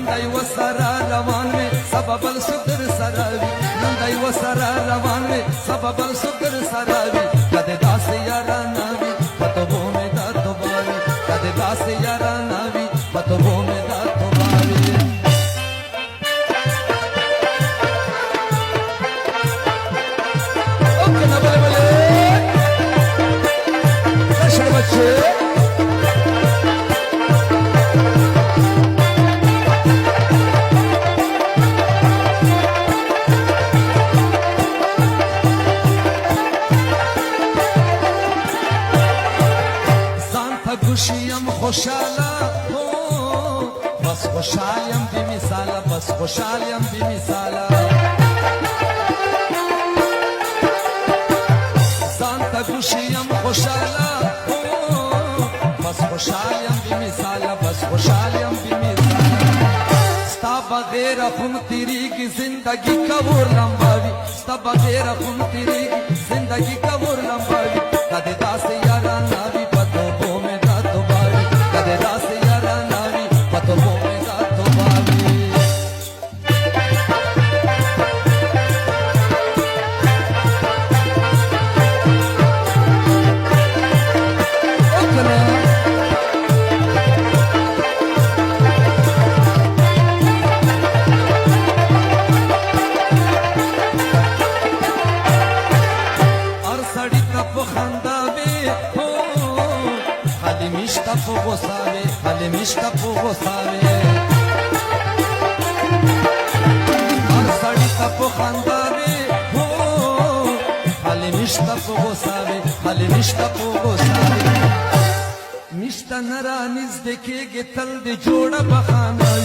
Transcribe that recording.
نندای وسرا روان می سبب الشکر سراوی نندای وسرا روان می سبب الشکر سراوی کده داس یارا ناوی پتو بو می دا تو باوی کده داس یارا ناوی پتو بو می دا تو باوی اوکے نا بلے بلے دشڑ بچے خوشیم خوشالا بس خوشالیم بی مثالا بس خوشالیم بی مثالا زانتا خوشیم خوشالا بس خوشالیم بی مثالا بس خوشالیم بی مثالا ستا بغیر خون تیری کی زندگی کور لمباوی ستا بغیر خون تیری کی زندگی کور لمباوی کده داس یارا ناوی پتو بو میں خالی مشتا پو غصاوی هر سڑی تا پو خنداوی خالی مشتا پو غصاوی خالی مشتا پو غصاوی مشتا نرا نزدکیگی تل دی جوڑا بخانا